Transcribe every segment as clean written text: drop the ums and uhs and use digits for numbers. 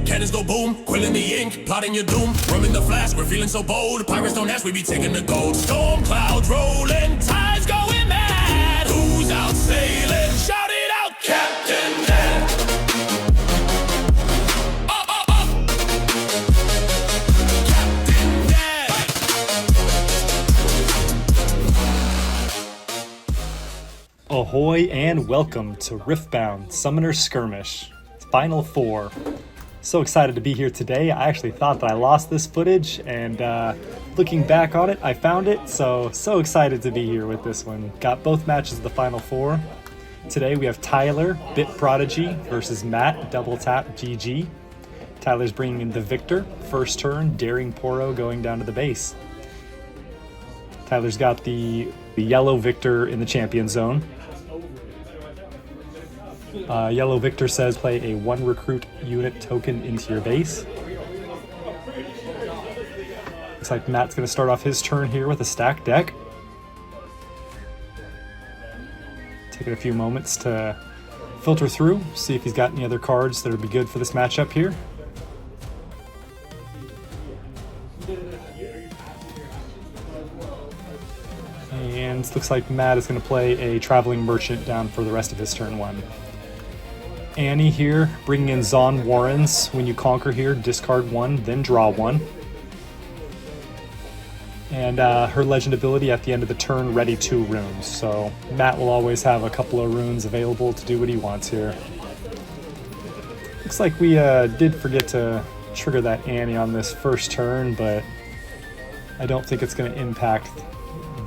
Cannons go boom, quill in the ink, plotting your doom. Rum in the flask, we're feeling so bold. Pirates don't ask, we be taking the gold. Storm clouds rolling, tides going mad. Who's out sailing? Shout it out, Captain Ned. Up, up, up. Captain Ned. Ahoy and welcome to Riftbound Summoner Skirmish. Final 4. So excited to be here today. I actually thought that I lost this footage, and looking back on it, I found it. So excited to be here with this one. Got both matches of the Final 4. Today we have Tyler, Bit Prodigy, versus Matt, Double Tap GG. Tyler's bringing in the Viktor, first turn, Daring Poro going down to the base. Tyler's got the yellow Viktor in the champion zone. Yellow Viktor says play a 1 recruit unit token into your base. Looks like Matt's going to start off his turn here with a stacked deck. Taking a few moments to filter through, see if he's got any other cards that would be good for this matchup here. And looks like Matt is going to play a Traveling Merchant down for the rest of his turn 1. Annie here, bringing in Zon Warrens. When you conquer here, discard 1, then draw 1. And her legend ability at the end of the turn, ready 2 runes. So Matt will always have a couple of runes available to do what he wants here. Looks like we did forget to trigger that Annie on this first turn, but I don't think it's going to impact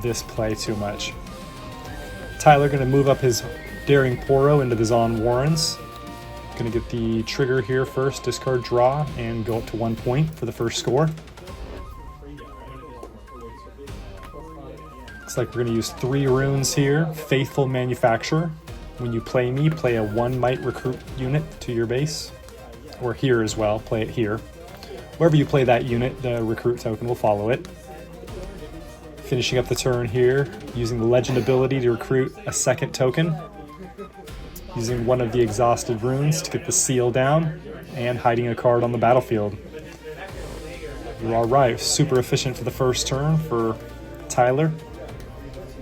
this play too much. Tyler going to move up his Daring Poro into the Zon Warrens. Going to get the trigger here first, discard draw, and go up to 1 point for the first score. Looks like we're going to use 3 runes here. Faithful Manufacturer. When you play me, play a 1 might recruit unit to your base. Or here as well, play it here. Wherever you play that unit, the recruit token will follow it. Finishing up the turn here, using the legend ability to recruit a 2nd token. Using one of the exhausted runes to get the seal down, and hiding a card on the battlefield. You're alright, super efficient for the first turn for Tyler.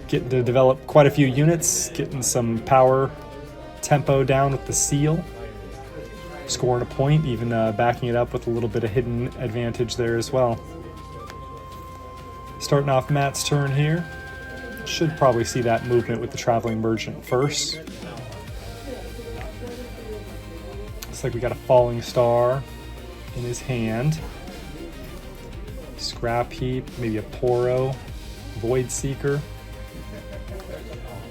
Getting to develop quite a few units, getting some power tempo down with the seal. Scoring a point, even backing it up with a little bit of hidden advantage there as well. Starting off Matt's turn here. Should probably see that movement with the Traveling Merchant first. Looks like we got a Falling Star in his hand. Scrap Heap, maybe a Poro, Void Seeker.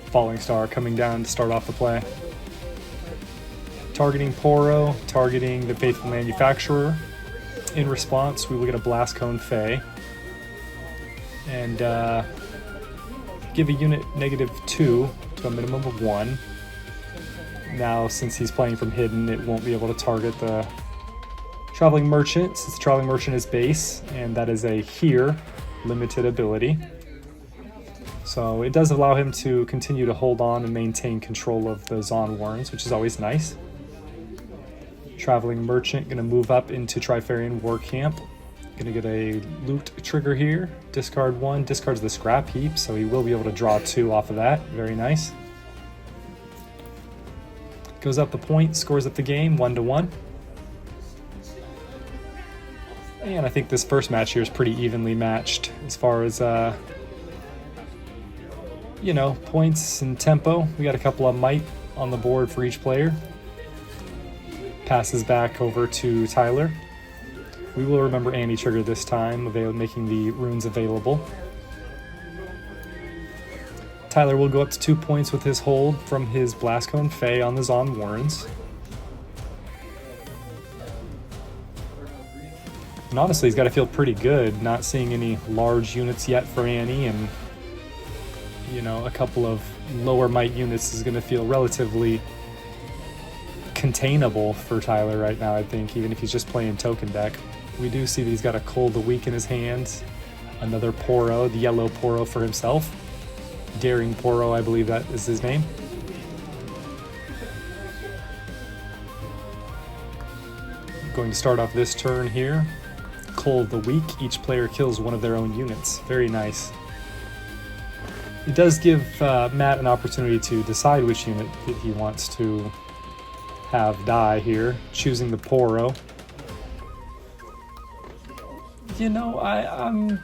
Falling Star coming down to start off the play. Targeting Poro, targeting the Faithful Manufacturer. In response, we will get a Blast Cone Fae. And give a unit -2 to a minimum of 1. Now, since he's playing from hidden, it won't be able to target the Traveling Merchant, since the Traveling Merchant is base, and that is a here limited ability. So it does allow him to continue to hold on and maintain control of the Zon Warrens, which is always nice. Traveling Merchant going to move up into Trifarian War Camp. Going to get a loot trigger here. Discard 1, discards the Scrap Heap, so he will be able to draw 2 off of that. Very nice. Goes up the point, scores up the game, 1-1. And I think this first match here is pretty evenly matched as far as, points and tempo. We got a couple of might on the board for each player. Passes back over to Tyler. We will remember Annie trigger this time, making the runes available. Tyler will go up to 2 points with his hold from his Blast Cone Fae on the Zon Warrens. And honestly, he's got to feel pretty good not seeing any large units yet for Annie, and a couple of lower might units is going to feel relatively containable for Tyler right now, I think, even if he's just playing token deck. We do see that he's got a Cold the Weak in his hand. Another Poro, the yellow Poro for himself. Daring Poro, I believe that is his name. Going to start off this turn here. Cold the Weak, each player kills one of their own units. Very nice. It does give Matt an opportunity to decide which unit that he wants to have die here, choosing the Poro. You know, I'm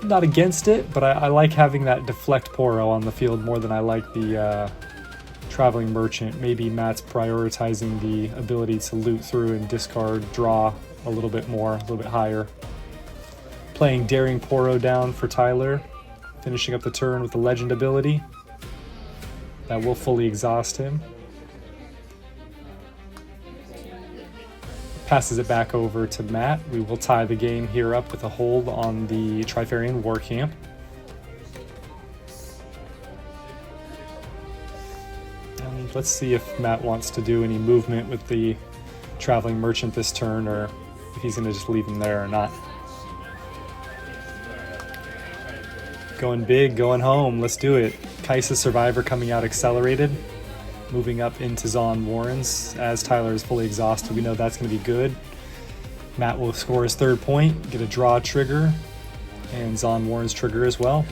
not against it, but I like having that deflect Poro on the field more than I like the traveling merchant. Maybe Matt's prioritizing the ability to loot through and discard, draw a little bit more, a little bit higher. Playing Daring Poro down for Tyler, finishing up the turn with the Legend ability. That will fully exhaust him. Passes it back over to Matt. We will tie the game here up with a hold on the Trifarian War Camp. And let's see if Matt wants to do any movement with the Traveling Merchant this turn, or if he's going to just leave him there or not. Going big, going home. Let's do it. Kaisa Survivor coming out accelerated. Moving up into Zon Warrens. As Tyler is fully exhausted, we know that's going to be good. Matt will score his third point, get a draw trigger, and Zon Warrens trigger as well.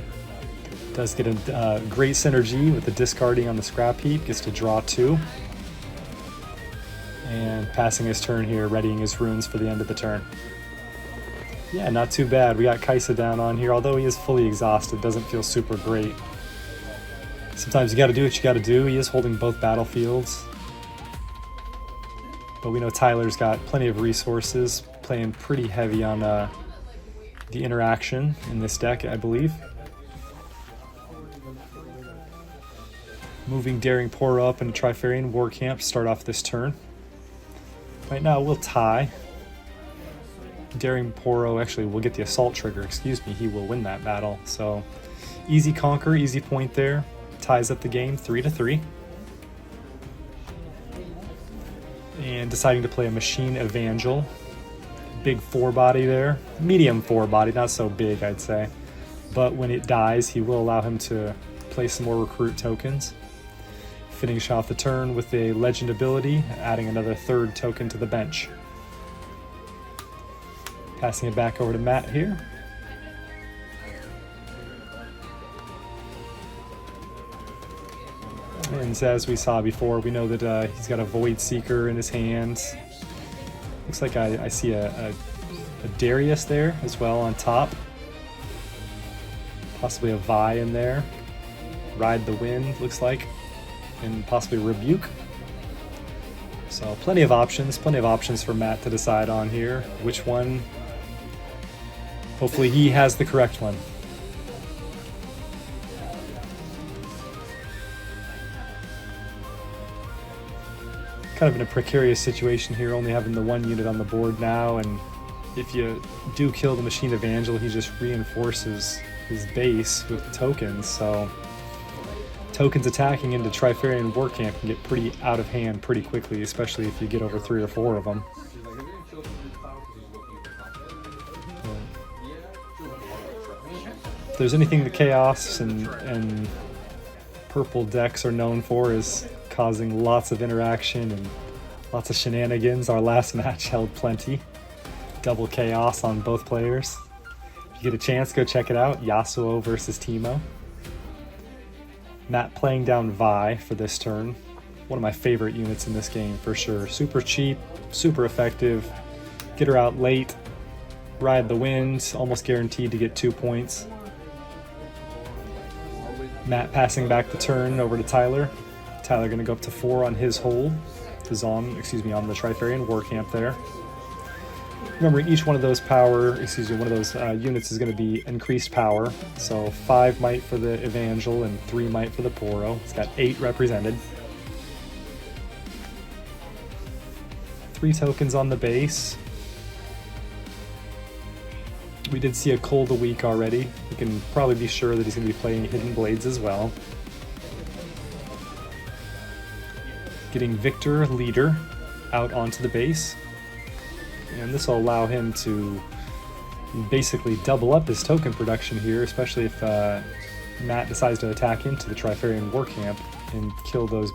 Does get a great synergy with the discarding on the scrap heap, gets to draw 2. And passing his turn here, readying his runes for the end of the turn. Yeah, not too bad. We got Kaisa down on here, although he is fully exhausted, doesn't feel super great. Sometimes you gotta do what you gotta do. He is holding both battlefields. But we know Tyler's got plenty of resources, playing pretty heavy on the interaction in this deck, I believe. Moving Daring Poro up into Trifarian War Camp to start off this turn. Right now we'll tie. Daring Poro, actually we'll get the assault trigger, excuse me, he will win that battle. So easy conquer, easy point there. Ties up the game 3-3. And deciding to play a Machine Evangel. Big 4-body there. Medium 4-body, not so big I'd say. But when it dies, he will allow him to play some more recruit tokens. Finish off the turn with a Legend ability, adding another 3rd token to the bench. Passing it back over to Matt here. And as we saw before, we know that he's got a Void Seeker in his hand. Looks like I see a Darius there as well on top. Possibly a Vi in there. Ride the Wind, looks like. And possibly Rebuke. So plenty of options for Matt to decide on here. Which one? Hopefully he has the correct one. Kind of in a precarious situation here, only having the 1 unit on the board now, and if you do kill the Machine Evangel, he just reinforces his base with tokens, so tokens attacking into Trifarian War Camp can get pretty out of hand pretty quickly, especially if you get over 3 or 4 of them. If there's anything the Chaos and purple decks are known for, is causing lots of interaction and lots of shenanigans. Our last match held plenty. Double Chaos on both players. If you get a chance, go check it out. Yasuo versus Teemo. Matt playing down Vi for this turn. One of my favorite units in this game for sure. Super cheap, super effective. Get her out late. Ride the Wind, almost guaranteed to get 2 points. Matt passing back the turn over to Tyler. Tyler going to go up to 4 on his hold. On the Trifarian War Camp there. Remember, each one of those units is going to be increased power. So 5 might for the Evangel and 3 might for the Poro. It's got 8 represented. 3 tokens on the base. We did see a Cold a Week already. We can probably be sure that he's going to be playing Hidden Blades as well. Getting Viktor, Leader, out onto the base. And this will allow him to basically double up his token production here, especially if Matt decides to attack into the Trifarian War Camp and kill those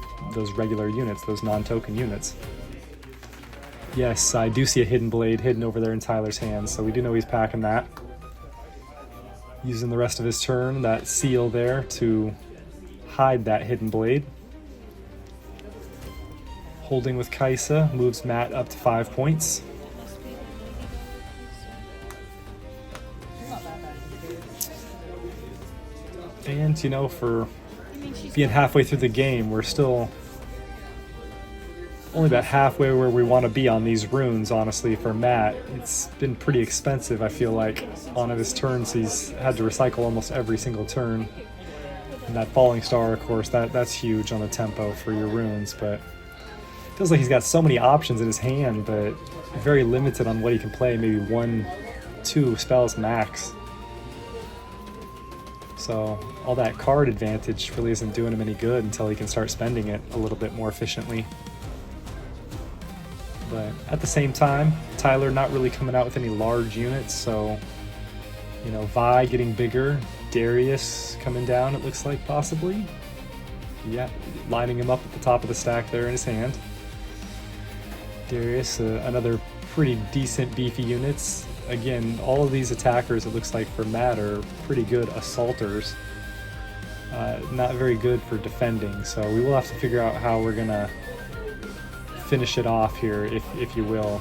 regular units, those non-token units. Yes, I do see a Hidden Blade hidden over there in Tyler's hands, so we do know he's packing that. Using the rest of his turn, that seal there, to hide that Hidden Blade. Holding with Kaisa moves Matt up to 5 points. And, you know, for being halfway through the game, we're still only about halfway where we want to be on these runes, honestly, for Matt. It's been pretty expensive, I feel like. On his turns, he's had to recycle almost every single turn. And that Falling Star, of course, that's huge on the tempo for your runes, but it feels like he's got so many options in his hand, but very limited on what he can play, maybe 1-2 spells max. So all that card advantage really isn't doing him any good until he can start spending it a little bit more efficiently. But at the same time, Tyler not really coming out with any large units, so, you know, Vi getting bigger, Darius coming down, it looks like, possibly. Yeah, lining him up at the top of the stack there in his hand. Darius, another pretty decent beefy units. Again, all of these attackers, it looks like, for Matt are pretty good assaulters. Not very good for defending, so we will have to figure out how we're gonna finish it off here, if you will.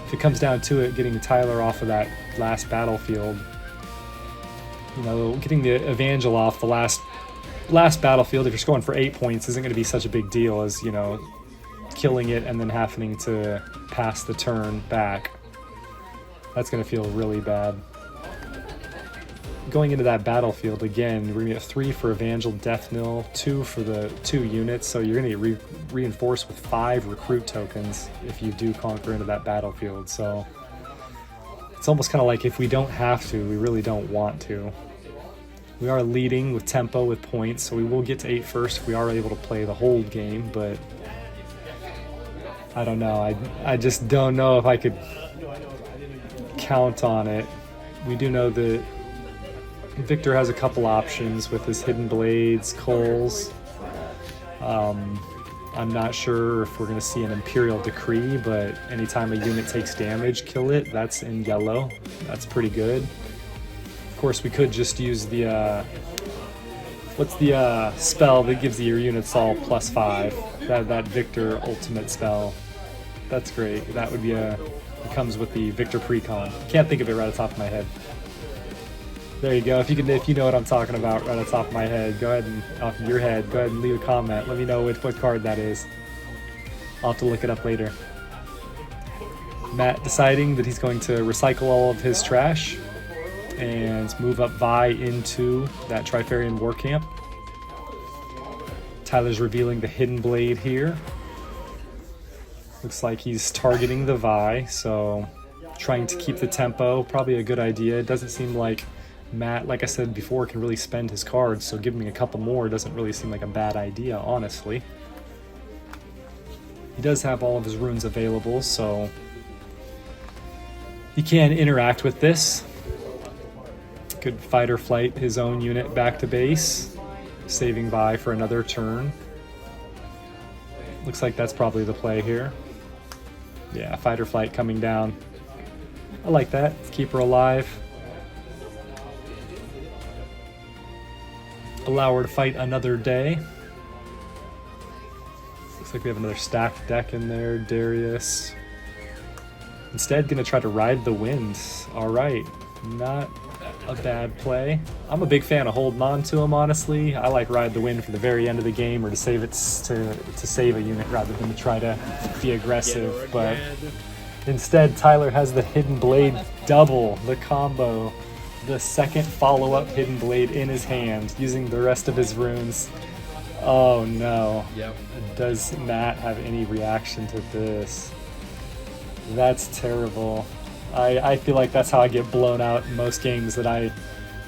If it comes down to it, getting Tyler off of that last battlefield, you know, getting the Evangel off the last battlefield, if you're scoring for 8 points, isn't going to be such a big deal as, you know, killing it and then having to pass the turn back. That's going to feel really bad. Going into that battlefield again, we're going to get 3 for Evangel Death Mill, 2 for the 2 units, so you're going to get reinforced with 5 recruit tokens if you do conquer into that battlefield. So it's almost kind of like if we don't have to, we really don't want to. We are leading with tempo, with points, so we will get to 8 first if we are able to play the hold game, but I don't know. I just don't know if I could count on it. We do know that Viktor has a couple options with his Hidden Blades, Coals. I'm not sure if we're going to see an Imperial Decree, but anytime a unit takes damage, kill it. That's in yellow. That's pretty good. Of course, we could just use the what's the spell that gives your units all +5? That Viktor ultimate spell. That's great. That would be it comes with the Viktor Precon. Can't think of it right off the top of my head. There you go. If you know what I'm talking about right off the top of my head, go ahead and off of your head, go ahead and leave a comment. Let me know what card that is. I'll have to look it up later. Matt deciding that he's going to recycle all of his trash and move up Vi into that Trifarian War Camp. Tyler's revealing the Hidden Blade here. Looks like he's targeting the Vi, so trying to keep the tempo, probably a good idea. It doesn't seem like Matt, like I said before, can really spend his cards, so giving me a couple more doesn't really seem like a bad idea, honestly. He does have all of his runes available, so he can interact with this. Could fight or flight his own unit back to base, saving Vi for another turn. Looks like that's probably the play here. Yeah, fight or flight coming down. I like that. Keep her alive. Allow her to fight another day. Looks like we have another stacked deck in there. Darius. Instead, gonna try to ride the wind. Alright, not a bad play. I'm a big fan of holding on to him, honestly. I like ride the wind for the very end of the game, or to save it to save a unit rather than to try to be aggressive. But instead, Tyler has the Hidden Blade double, the combo. The second follow-up Hidden Blade in his hand, using the rest of his runes. Oh no. Yep. Does Matt have any reaction to this? That's terrible. I feel like that's how I get blown out in most games that I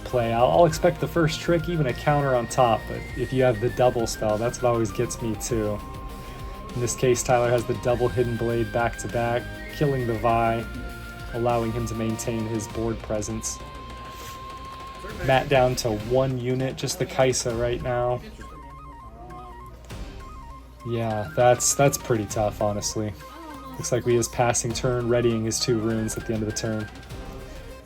play. I'll expect the first trick, even a counter on top, but if you have the double spell, that's what always gets me too. In this case, Tyler has the double Hidden Blade back to back, killing the Vi. allowing him to maintain his board presence. Matt down to 1 unit, just the Kaisa right now. Yeah, that's pretty tough, honestly. Looks like we is passing turn, readying his 2 runes at the end of the turn.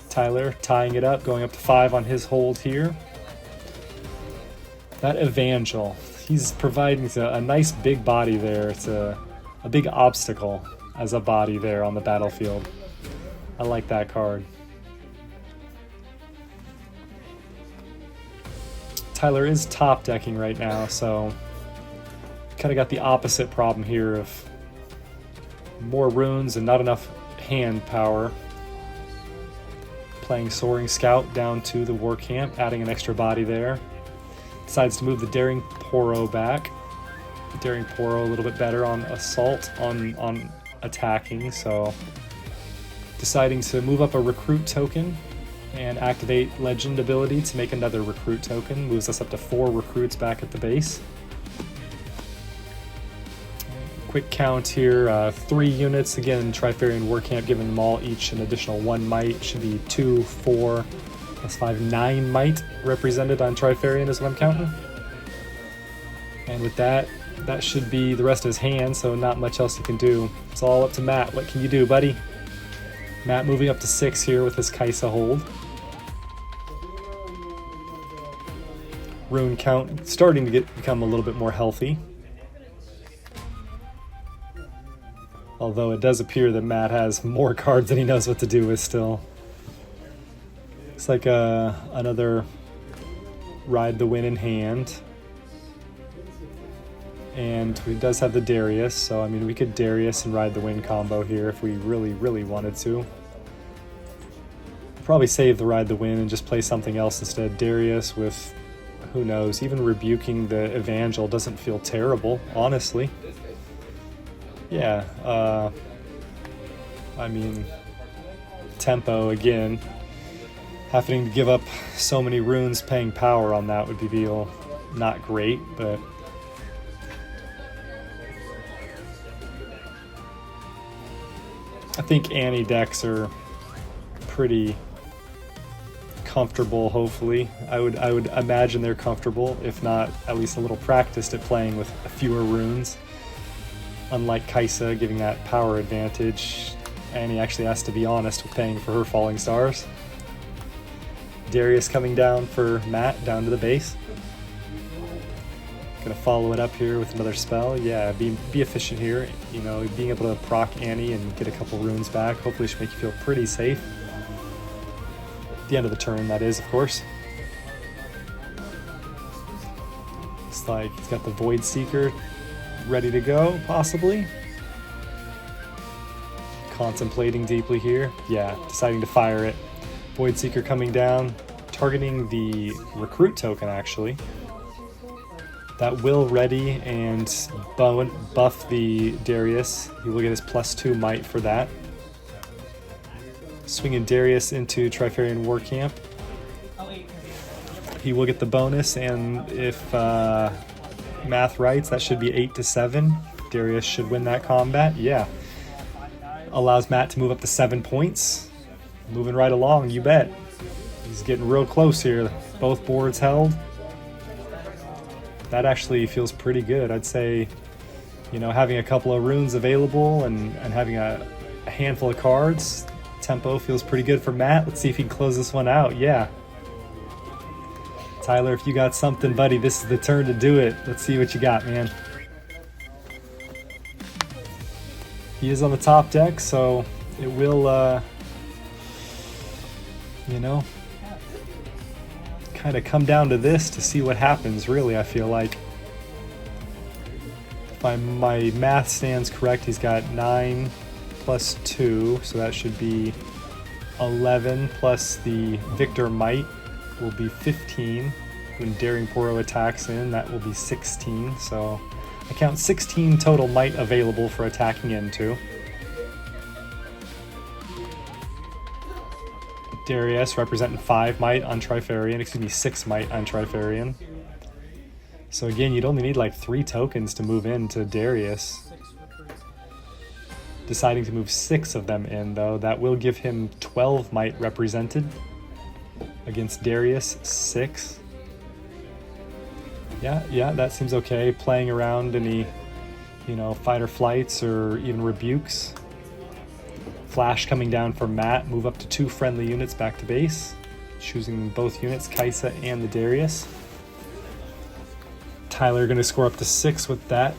Tyler tying it up, going up to 5 on his hold here. That Evangel, he's providing a nice big body there. It's a big obstacle as a body there on the battlefield. I like that card. Tyler is top decking right now, so kind of got the opposite problem here of more runes and not enough hand power. Playing Soaring Scout down to the War Camp, adding an extra body there. Decides to move the Daring Poro back. Daring Poro a little bit better on assault, on attacking, so deciding to move up a recruit token and activate legend ability to make another recruit token. Moves us up to 4 recruits back at the base. Quick count here, 3 units. Again, Trifarian War Camp giving them all each an additional 1 might. Should be 2, 4, plus 5, 9 might represented on Trifarian is what I'm counting. And with that, that should be the rest of his hand, so not much else you can do. It's all up to Matt. What can you do, buddy? Matt moving up to 6 here with his Kaisa hold. Rune count starting to become a little bit more healthy. Although it does appear that Matt has more cards than he knows what to do with still. It's like another Ride the Wind in hand. And he does have the Darius, so I mean we could Darius and Ride the Wind combo here if we really, really wanted to. Probably save the Ride the Wind and just play something else instead. Darius with, who knows, even rebuking the Evangel doesn't feel terrible, honestly. Yeah, I mean, tempo again. Having to give up so many runes paying power on that would feel not great, but I think Annie decks are pretty comfortable, hopefully. I would imagine they're comfortable, if not at least a little practiced at playing with fewer runes. Unlike Kaisa giving that power advantage, Annie actually has to be honest with paying for her falling stars. Darius coming down for Matt, down to the base. Gonna follow it up here with another spell. Yeah, be efficient here. You know, being able to proc Annie and get a couple runes back hopefully should make you feel pretty safe. At the end of the turn, that is, of course. It's like he's got the Void Seeker ready to go, possibly. Contemplating deeply here. Yeah, deciding to fire it. Void Seeker coming down, targeting the recruit token, actually. That will ready and buff the Darius. He will get his +2 might for that. Swinging Darius into Trifarian War Camp. He will get the bonus, and if math rights, that should be 8-7. Darius should win that combat. Yeah. Allows Matt to move up to 7 points. Moving right along, you bet. He's getting real close here. Both boards held. That actually feels pretty good. I'd say, you know, having a couple of runes available and having a handful of cards, tempo feels pretty good for Matt. Let's see if he can close this one out. Yeah. Tyler, if you got something, buddy, this is the turn to do it. Let's see what you got, man. He is on the top deck, so it will, you know, kind of come down to this to see what happens, really, I feel like. If my math stands correct, he's got 9 plus 2, so that should be 11 plus the Victor Might will be 15. When Daring Poro attacks in, that will be 16, so I count 16 total might available for attacking into. Darius representing 5 might on Trifarian, 6 might on Trifarian. So again, you'd only need like 3 tokens to move into Darius. Deciding to move 6 of them in, though. That will give him 12 might represented against Darius 6. Yeah, that seems okay. Playing around any, you know, fight or flights or even rebukes. Flash coming down for Matt. Move up to 2 friendly units back to base. Choosing both units, Kaisa and the Darius. Tyler going to score up to 6 with that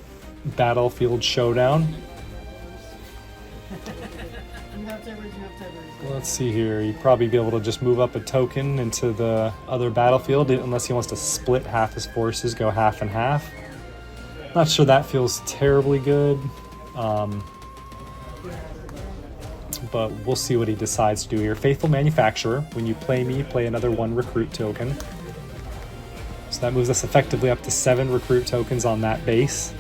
battlefield showdown. Let's see here. He'd probably be able to just move up a token into the other battlefield unless he wants to split half his forces, go half and half. Not sure that feels terribly good. But we'll see what he decides to do here. Faithful Manufacturer. When you play me, play another 1 recruit token. So that moves us effectively up to 7 recruit tokens on that base.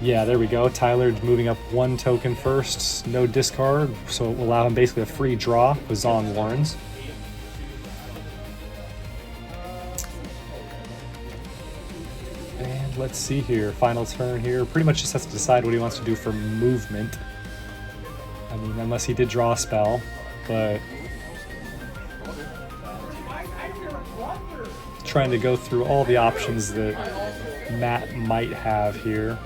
Yeah, there we go. Tyler moving up 1 token first. No discard, so it will allow him basically a free draw with Zon Warrens. And let's see here. Final turn here. Pretty much just has to decide what he wants to do for movement. I mean, unless he did draw a spell, but trying to go through all the options that Matt might have here.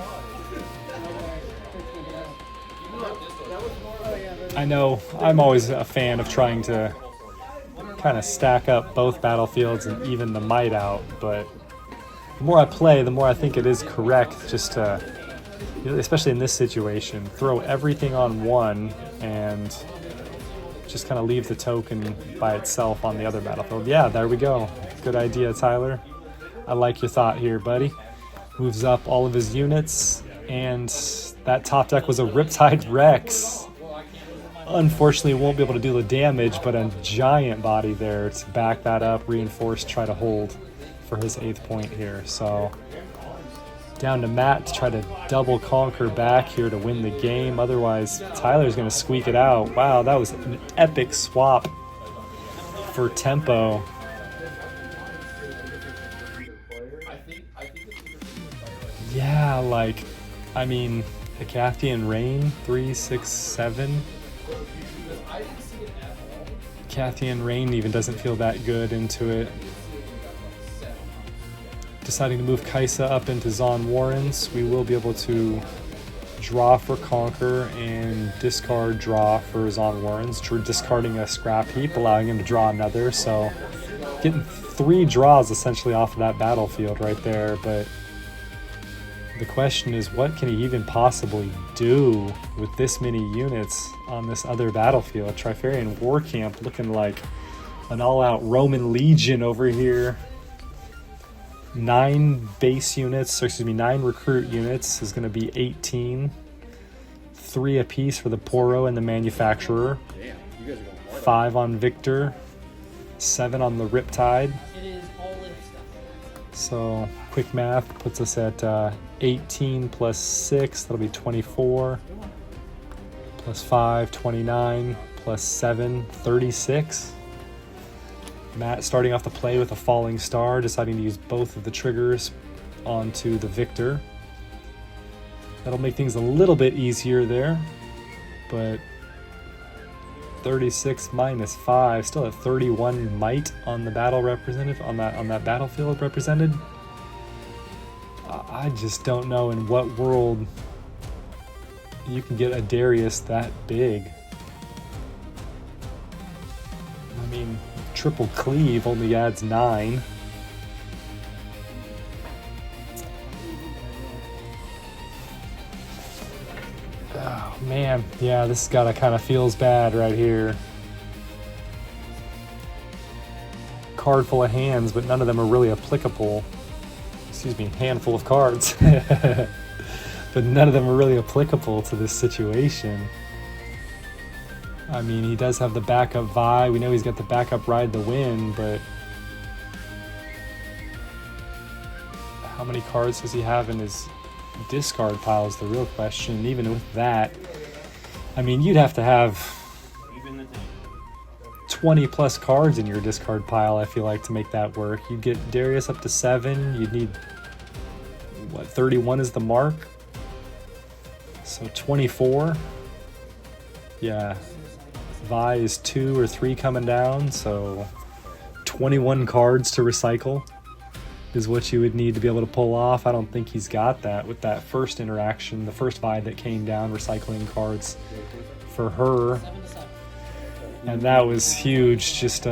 I know I'm always a fan of trying to kind of stack up both battlefields and even the might out, but the more I play, the more I think it is correct just to, especially in this situation, throw everything on 1 and just kind of leave the token by itself on the other battlefield. Yeah, there we go. Good idea, Tyler. I like your thought here, buddy. Moves up all of his units, and that top deck was a Riptide Rex. Unfortunately, won't be able to do the damage, but a giant body there to back that up, reinforce, try to hold for his 8th point here. So down to Matt to try to double conquer back here to win the game. Otherwise, Tyler's going to squeak it out. Wow, that was an epic swap for tempo. Yeah, like, I mean, the Cathian Rain, 3, 6, 7. Cathian Rain even doesn't feel that good into it. Deciding to move Kaisa up into Zon Warrens. We will be able to draw for Conquer and discard draw for Zon Warrens. Discarding a scrap heap, allowing him to draw another. So getting 3 draws essentially off of that battlefield right there. But the question is, what can he even possibly do with this many units on this other battlefield? Trifarian War Camp looking like an all-out Roman legion over here. 9 base units, or excuse me, 9 recruit units is going to be 18. 3 apiece for the Poro and the Manufacturer. 5 on Viktor. 7 on the Riptide. So quick math puts us at 18 plus 6, that'll be 24. Plus 5, 29. Plus 7, 36. Matt starting off the play with a Falling Star, deciding to use both of the triggers onto the Viktor. That'll make things a little bit easier there, but 36 minus 5, still at 31 might on the battle represented, on that battlefield represented. I just don't know in what world you can get a Darius that big. I mean, triple cleave only adds 9. Oh man, yeah, this gotta kind of feels bad right here. Card full of hands, but none of them are really applicable. Excuse me, handful of cards. But none of them are really applicable to this situation. I mean, he does have the backup Vi. We know he's got the backup Ride the Wind, but how many cards does he have in his discard pile is the real question. And even with that, I mean, you'd have to have 20 plus cards in your discard pile, I feel like, to make that work. You'd get Darius up to 7. You'd need, what, 31 is the mark? So 24. Yeah. Vi is 2 or 3 coming down, so 21 cards to recycle is what you would need to be able to pull off. I don't think he's got that with that first interaction, the first Vi that came down, recycling cards for her. And that was huge, just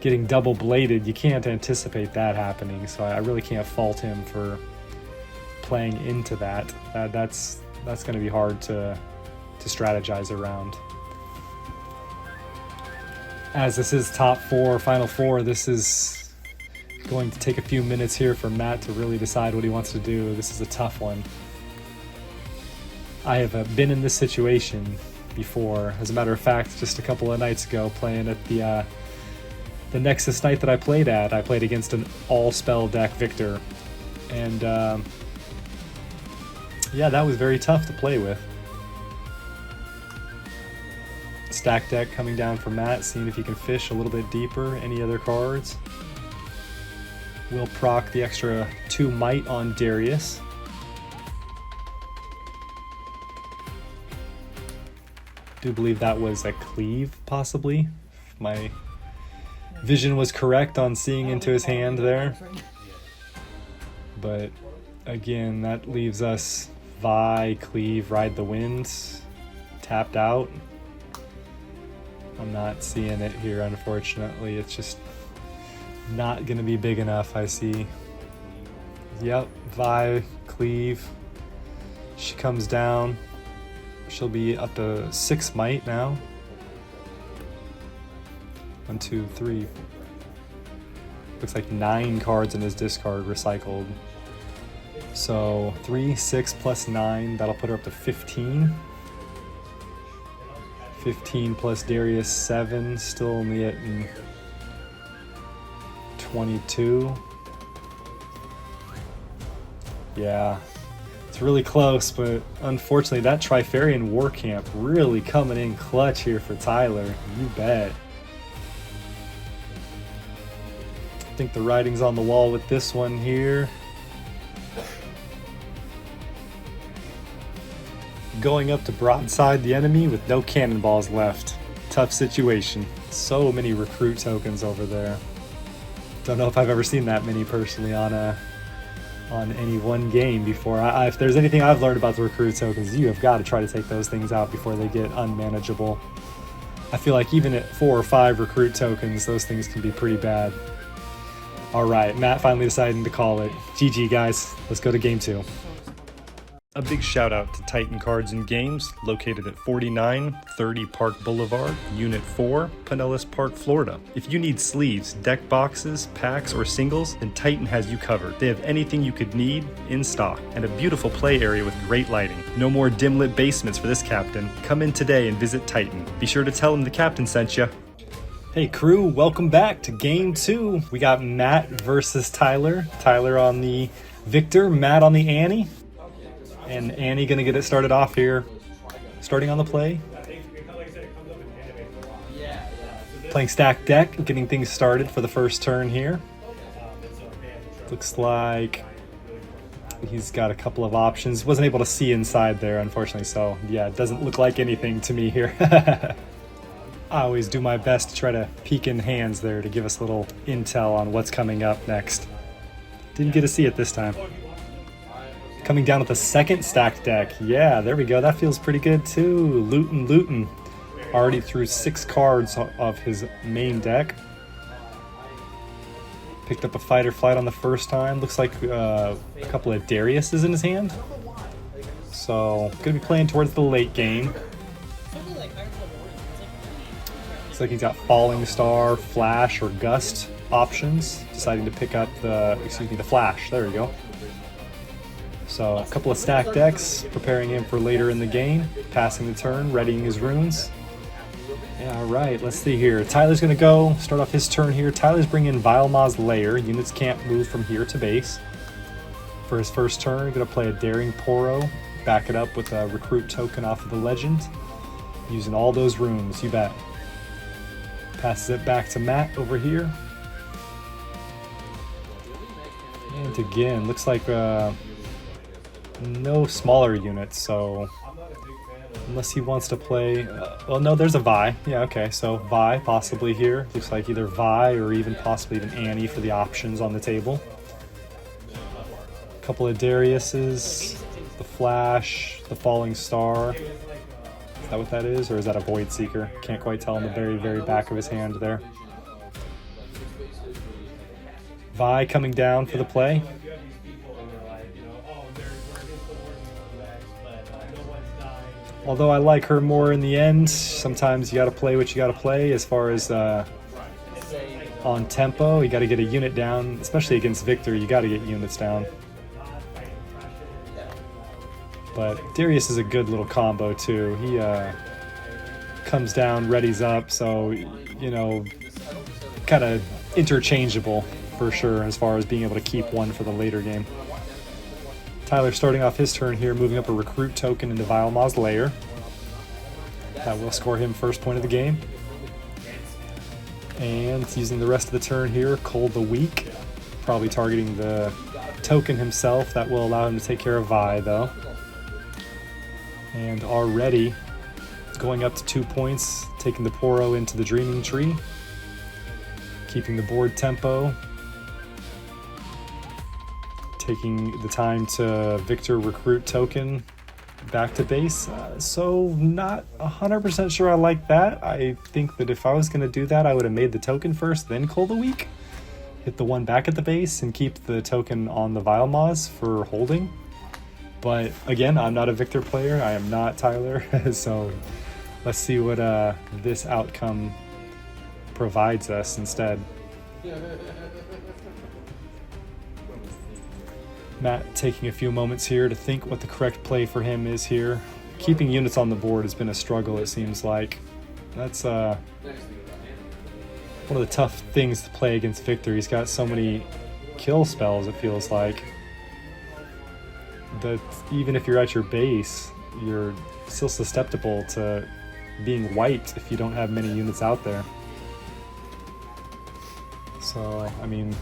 getting double bladed. You can't anticipate that happening, so I really can't fault him for playing into that. That's going to be hard to strategize around. As this is top 4, final 4, this is going to take a few minutes here for Matt to really decide what he wants to do. This is a tough one. I have been in this situation before. As a matter of fact, just a couple of nights ago, playing at the Nexus night that I played at, I played against an all-spell deck Viktor. And yeah, that was very tough to play with. Stack deck coming down for Matt, seeing if he can fish a little bit deeper. Any other cards? We'll proc the extra 2 might on Darius. Do believe that was a cleave, possibly. If my vision was correct on seeing into his hand there. But again, that leaves us Vi, cleave, ride the winds, tapped out. I'm not seeing it here, unfortunately. It's just not going to be big enough, I see. Yep, Vi, cleave. She comes down. She'll be up to 6 might now. 1, 2, 3. Looks like 9 cards in his discard recycled. So 3, 6 plus 9, that'll put her up to 15. 15 plus Darius 7, still only at 22. Yeah, it's really close, but unfortunately that Trifarian War Camp really coming in clutch here for Tyler. You bet. I think the writing's on the wall with this one here. Going up to broadside the enemy with no cannonballs left. Tough situation. So many recruit tokens over there. Don't know if I've ever seen that many personally on any one game before. If there's anything I've learned about the recruit tokens, you have got to try to take those things out before they get unmanageable. I feel like even at 4 or 5 recruit tokens, those things can be pretty bad. All right, Matt finally deciding to call it. GG, guys. Let's go to game 2. A big shout out to Titan Cards and Games, located at 4930 Park Boulevard, Unit 4, Pinellas Park, Florida. If you need sleeves, deck boxes, packs, or singles, then Titan has you covered. They have anything you could need in stock, and a beautiful play area with great lighting. No more dim-lit basements for this captain. Come in today and visit Titan. Be sure to tell him the captain sent you. Hey crew, welcome back to game 2. We got Matt versus Tyler. Tyler on the Viktor, Matt on the Annie. And Annie gonna get it started off here. Starting on the play. Playing stack deck, getting things started for the first turn here. Looks like he's got a couple of options. Wasn't able to see inside there, unfortunately, so yeah, it doesn't look like anything to me here. I always do my best to try to peek in hands there to give us a little intel on what's coming up next. Didn't get to see it this time. Coming down with the second stacked deck. Yeah, there we go. That feels pretty good too. Lootin'. Already threw 6 cards of his main deck. Picked up a fight or flight on the first time. Looks like a couple of Darius is in his hand. So, gonna be playing towards the late game. Looks like he's got Falling Star, Flash, or Gust options. Deciding to pick up the Flash. There we go. So a couple of stack decks, preparing him for later in the game, passing the turn, readying his runes. Yeah, all right, let's see here. Tyler's going to go, start off his turn here. Tyler's bringing Vilema's Lair. Units can't move from here to base. For his first turn, going to play a Daring Poro, back it up with a recruit token off of the legend. Using all those runes, you bet. Passes it back to Matt over here. And again, looks like no smaller units, so Unless he wants to play... well, no, there's a Vi. Yeah, okay, so Vi possibly here. Looks like either Vi or even possibly even Annie for the options on the table. A couple of Dariuses, the Flash, the Falling Star. Is that what that is, or is that a Void Seeker? Can't quite tell on the very, very back of his hand there. Vi coming down for the play. Although I like her more in the end, sometimes you gotta play what you gotta play as far as on tempo. You gotta get a unit down, especially against Viktor, you gotta get units down. But Darius is a good little combo too. He comes down, readies up, so, you know, kind of interchangeable for sure as far as being able to keep one for the later game. Tyler starting off his turn here, moving up a recruit token into Vilema's lair. That will score him first point of the game. And using the rest of the turn here, Cold the Weak, probably targeting the token himself. That will allow him to take care of Vi though. And already going up to 2 points, taking the Poro into the Dreaming Tree, keeping the board tempo, taking the time to Viktor recruit token back to base. So not 100% sure I like that. I think that if I was going to do that, I would have made the token first, then Cold the Weak. Hit the one back at the base and keep the token on the Vilema's for holding. But again, I'm not a Viktor player. I am not Tyler. So let's see what this outcome provides us instead. Matt taking a few moments here to think what the correct play for him is here. Keeping units on the board has been a struggle, it seems like. That's one of the tough things to play against Viktor. He's got so many kill spells, it feels like, that even if you're at your base, you're still susceptible to being wiped if you don't have many units out there. So, I mean,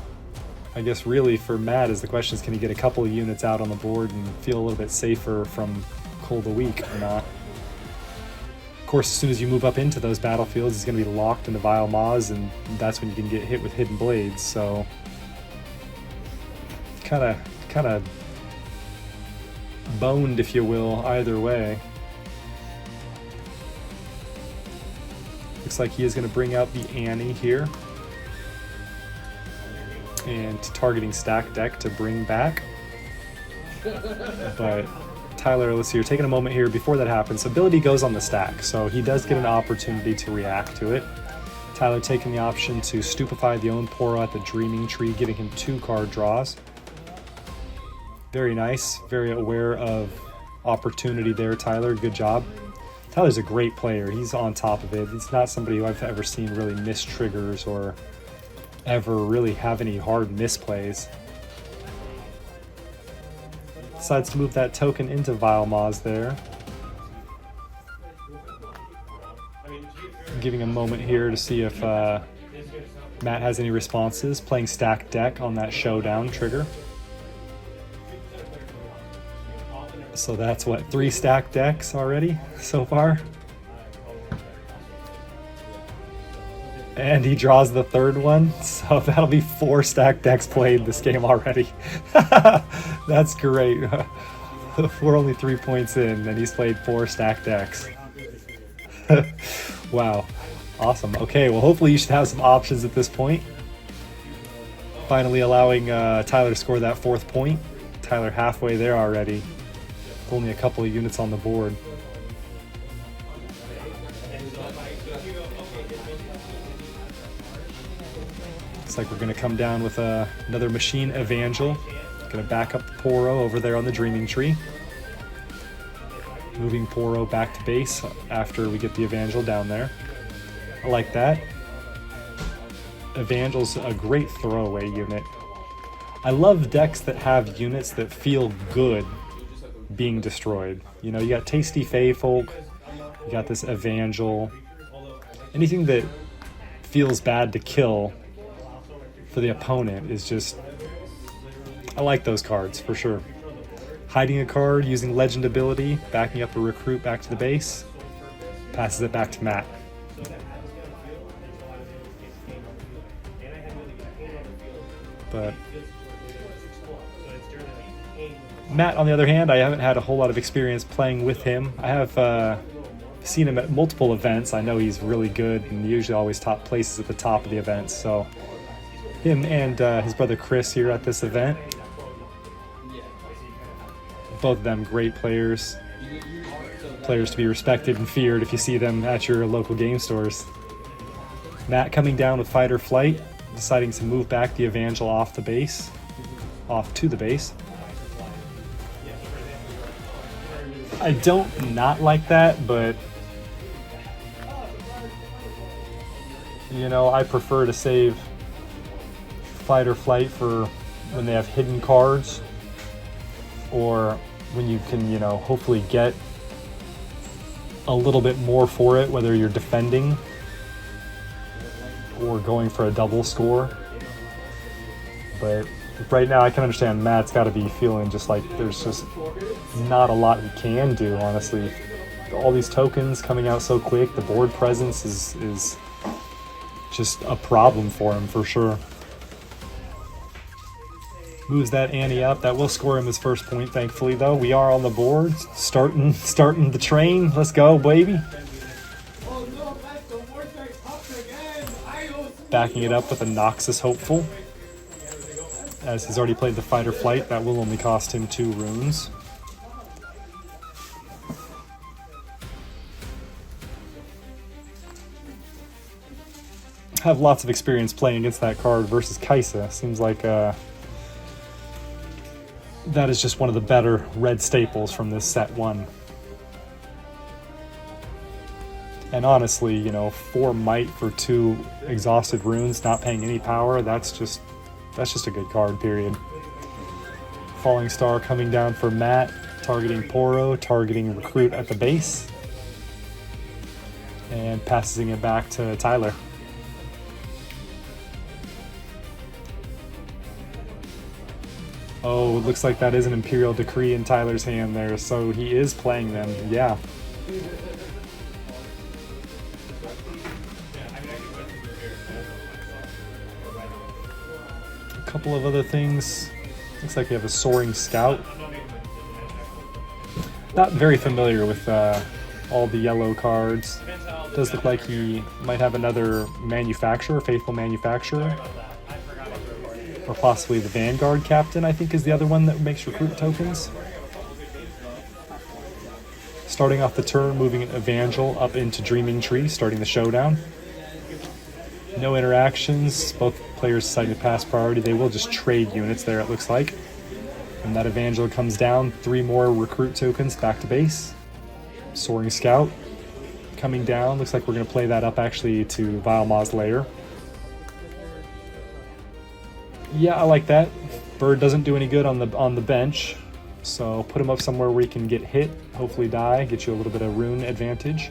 I guess really for Matt is the question is, can he get a couple of units out on the board and feel a little bit safer from Cold the Weak or not? Of course, as soon as you move up into those battlefields, he's going to be locked into Vile Maws, and that's when you can get hit with Hidden Blades. So, kind of boned, if you will, either way. Looks like he is going to bring out the Annie here. And targeting stack deck to bring back. But Tyler, let's see, you're taking a moment here before that happens. Ability goes on the stack, so he does get an opportunity to react to it. Tyler taking the option to stupefy the own Poro at the Dreaming Tree, giving him 2 card draws. Very nice, very aware of opportunity there, Tyler. Good job. Tyler's a great player. He's on top of it. He's not somebody who I've ever seen really miss triggers or ever really have any hard misplays. Decides to move that token into Vile Maws there. Giving a moment here to see if Matt has any responses. Playing stack deck on that Showdown trigger. So that's what, 3 stack decks already so far? And he draws the 3rd one, so that'll be 4 stack decks played this game already. That's great. We're only 3 points in, and he's played 4 stack decks. Wow, awesome. Okay, well, hopefully you should have some options at this point. Finally allowing Tyler to score that 4th point. Tyler halfway there already. Only a couple of units on the board. Looks like we're going to come down with another Machine Evangel. Going to back up the Poro over there on the Dreaming Tree. Moving Poro back to base after we get the Evangel down there. I like that. Evangel's a great throwaway unit. I love decks that have units that feel good being destroyed. You know, you got Tasty Fey Folk, you got this Evangel. Anything that feels bad to kill for the opponent is just, I like those cards for sure. Hiding a card, using legend ability, backing up a recruit back to the base. Passes it back to Matt. But Matt, on the other hand, I haven't had a whole lot of experience playing with him. I have seen him at multiple events. I know he's really good and usually always top places at the top of the events. So him and his brother Chris here at this event, both of them great players. Players to be respected and feared if you see them at your local game stores. Matt coming down with fight or flight, deciding to move back the Evangel off to the base. I don't not like that, but you know, I prefer to save fight or flight for when they have hidden cards, or when you can, you know, hopefully get a little bit more for it, whether you're defending or going for a double score. But right now I can understand Matt's got to be feeling just like there's just not a lot he can do, honestly. All these tokens coming out so quick, the board presence is just a problem for him for sure. Moves that Annie up. That will score him his first point, thankfully, though. We are on the board, starting the train. Let's go, baby. Backing it up with a Noxus Hopeful. As he's already played the fight or flight, that will only cost him 2 runes. Have lots of experience playing against that card versus Kaisa. Seems like that is just one of the better red staples from this set 1. And honestly, you know, 4 might for 2 exhausted runes, not paying any power, that's just a good card, period. Falling Star coming down for Matt, targeting Poro, targeting Recruit at the base, and passing it back to Tyler. Oh, it looks like that is an Imperial Decree in Tyler's hand there, so he is playing them, yeah. A couple of other things. Looks like we have a Soaring Scout. Not very familiar with all the yellow cards. Does look like he might have another Manufacturer, Faithful Manufacturer. Or possibly the Vanguard Captain, I think, is the other one that makes recruit tokens. Starting off the turn, moving an Evangel up into Dreaming Tree, starting the Showdown. No interactions, both players deciding to pass priority. They will just trade units there, it looks like. And that Evangel comes down, 3 more recruit tokens back to base. Soaring Scout coming down, looks like we're going to play that up actually to Vile Ma's Lair. Yeah, I like that. Bird doesn't do any good on the bench, so put him up somewhere where he can get hit, hopefully die, get you a little bit of rune advantage.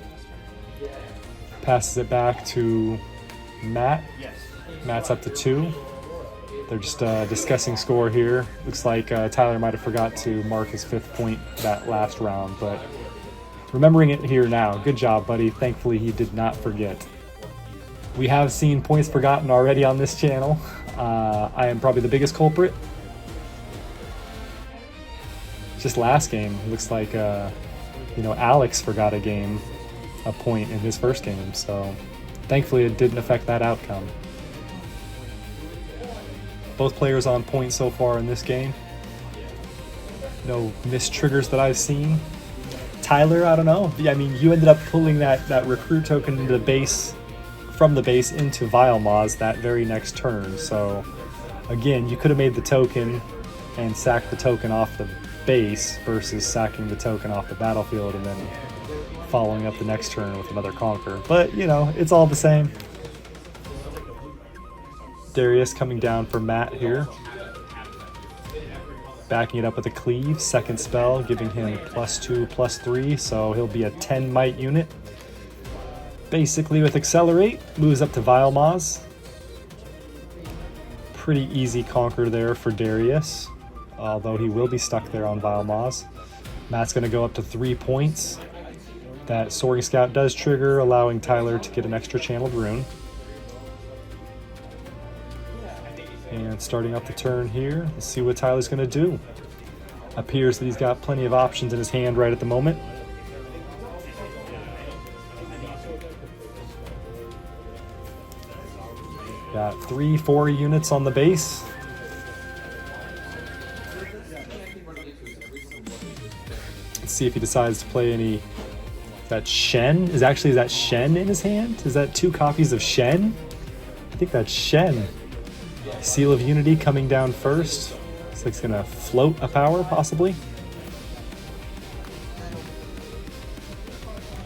Passes it back to Matt. Matt's up to 2. They're just discussing score here. Looks like Tyler might have forgot to mark his 5th point that last round, but remembering it here now. Good job, buddy. Thankfully, he did not forget. We have seen points forgotten already on this channel. I am probably the biggest culprit. Just last game, looks like you know, Alex forgot a point in his first game, so thankfully it didn't affect that outcome. Both players on point so far in this game. No missed triggers that I've seen. Tyler, I don't know. I mean, you ended up pulling that recruit token into the base, from the base into Vile Ma's that very next turn. So again, you could have made the token and sacked the token off the base versus sacking the token off the battlefield and then following up the next turn with another Conquer. But, you know, it's all the same. Darius coming down for Matt here. Backing it up with a Cleave, 2nd spell, giving him +2/+3, so he'll be a 10 might unit. Basically with Accelerate, moves up to Vile Ma's. Pretty easy Conquer there for Darius. although he will be stuck there on Vile Maws. Matt's going to go up to 3 points. That Soaring Scout does trigger, allowing Tyler to get an extra channeled rune. And starting off the turn here, let's see what Tyler's going to do. Appears that he's got plenty of options in his hand right at the moment. Got 3-4 units on the base. Let's see if he decides to play any. That Shen is that Shen in his hand? Is that 2 copies of Shen? I think that's Shen. Seal of Unity coming down first. Looks like it's gonna float a power possibly.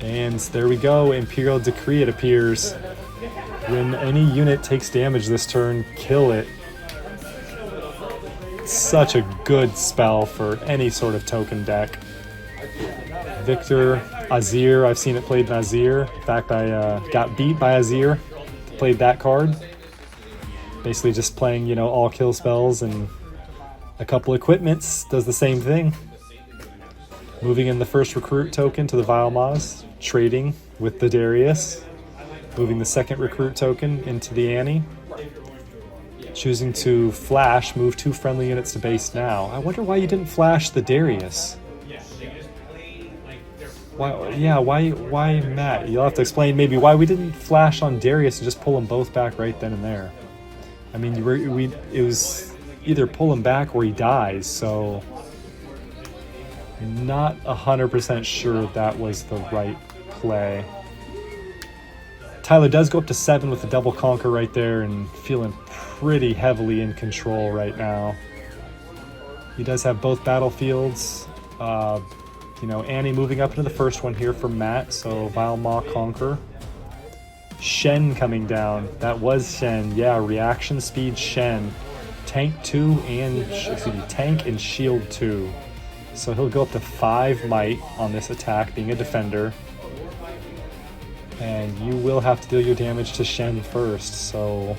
And there we go. Imperial Decree, it appears. When any unit takes damage this turn, kill it. Such a good spell for any sort of token deck. Viktor, Azir, I've seen it played in Azir. In fact, I got beat by Azir. Played that card. Basically just playing, you know, all kill spells, and a couple equipments does the same thing. Moving in the first recruit token to the Vile Maws, trading with the Darius. Moving the second recruit token into the Annie. Choosing to flash, move 2 friendly units to base now. I wonder why you didn't flash the Darius. Why Matt? You'll have to explain maybe why we didn't flash on Darius and just pull them both back right then and there. I mean, it was either pull him back or he dies, so not 100% sure that was the right play. Tyler does go up to 7 with the double conquer right there and feeling pretty heavily in control right now. He does have both battlefields. You know, Annie moving up into the first one here for Matt, so Vile Maw Conquer. Shen coming down. That was Shen. Yeah, reaction speed Shen. Tank 2 and tank and shield 2. So he'll go up to 5 might on this attack, being a defender. And you will have to deal your damage to Shen first, so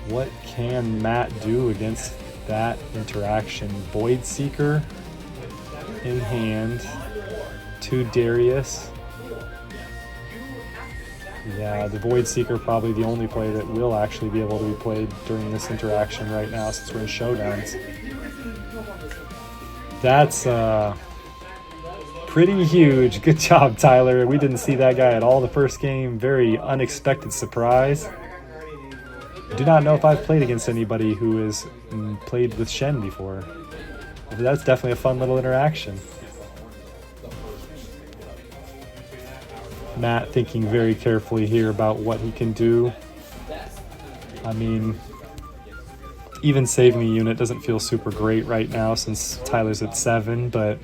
what can Matt do against that interaction? Void Seeker in hand to Darius. Yeah, the Void Seeker probably the only play that will actually be able to be played during this interaction right now, since we're in showdowns. That's pretty huge. Good job, Tyler. We didn't see that guy at all the first game. Very unexpected surprise. I do not know if I've played against anybody who has played with Shen before. But that's definitely a fun little interaction. Matt thinking very carefully here about what he can do. I mean, even saving a unit doesn't feel super great right now since Tyler's at 7, but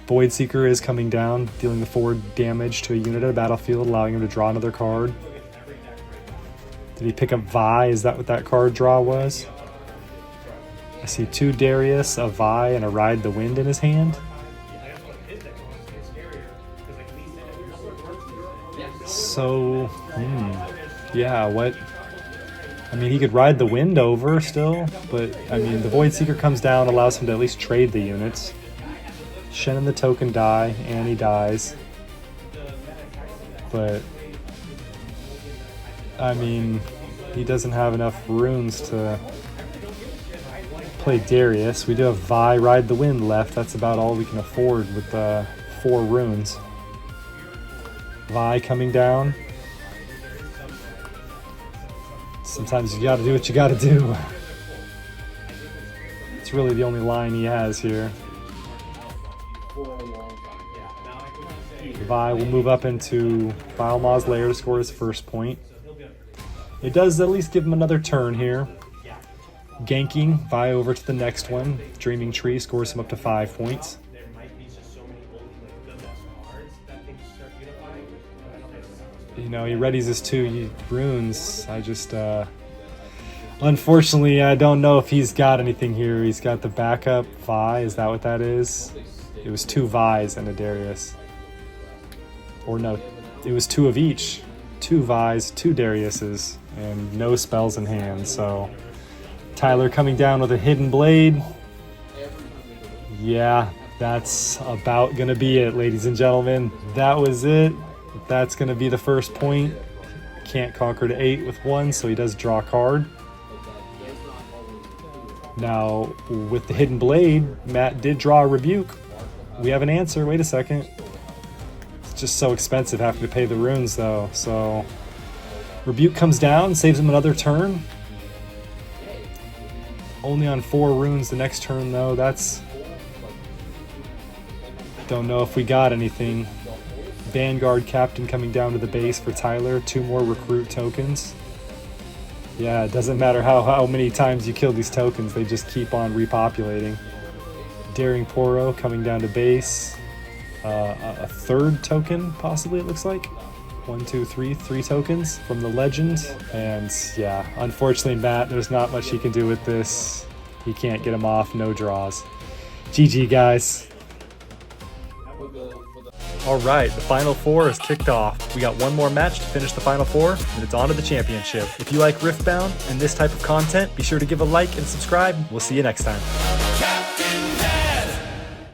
Void Seeker is coming down, dealing the 4 damage to a unit at a battlefield, allowing him to draw another card. Did he pick up Vi? Is that what that card draw was? I see 2 Darius, a Vi, and a Ride the Wind in his hand. So, yeah, what? I mean, he could Ride the Wind over still, but, I mean, the Void Seeker comes down, allows him to at least trade the units. Shen and the token die, Annie dies. But, I mean, he doesn't have enough runes to play Darius. We do have Vi Ride the Wind left. That's about all we can afford with 4 runes. Vi coming down. Sometimes you gotta do what you gotta do. It's really the only line he has here. Vi will move up into Vile Maw's lair to score his first point. It does at least give him another turn here. Ganking Vi over to the next one. Dreaming Tree scores him up to 5 points. You know, he readies his 2 runes. I just, unfortunately, I don't know if he's got anything here. He's got the backup Vi. Is that what that is? It was 2 Vi's and a Darius. Or no, it was 2 of each. 2 Vi's, 2 Dariuses, and no spells in hand. So Tyler coming down with a hidden blade. Yeah, that's about gonna be it, ladies and gentlemen. That was it. That's gonna be the first point. Can't conquer to 8 with 1, so he does draw a card. Now, with the hidden blade, Matt did draw a rebuke. We have an answer. Wait a second. It's just so expensive having to pay the runes, though. So, rebuke comes down, saves him another turn. Only on 4 runes the next turn, though. That's... Don't know if we got anything. Vanguard Captain coming down to the base for Tyler. 2 more recruit tokens. Yeah, it doesn't matter how many times you kill these tokens, they just keep on repopulating. Daring Poro coming down to base. A 3rd token, possibly, it looks like. 1, 2, 3 tokens from the legend. And yeah, unfortunately, Matt, there's not much he can do with this. He can't get him off, no draws. GG, guys. Alright, the Final Four is kicked off. We got one more match to finish the Final Four, and it's on to the championship. If you like Riftbound and this type of content, be sure to give a like and subscribe. We'll see you next time.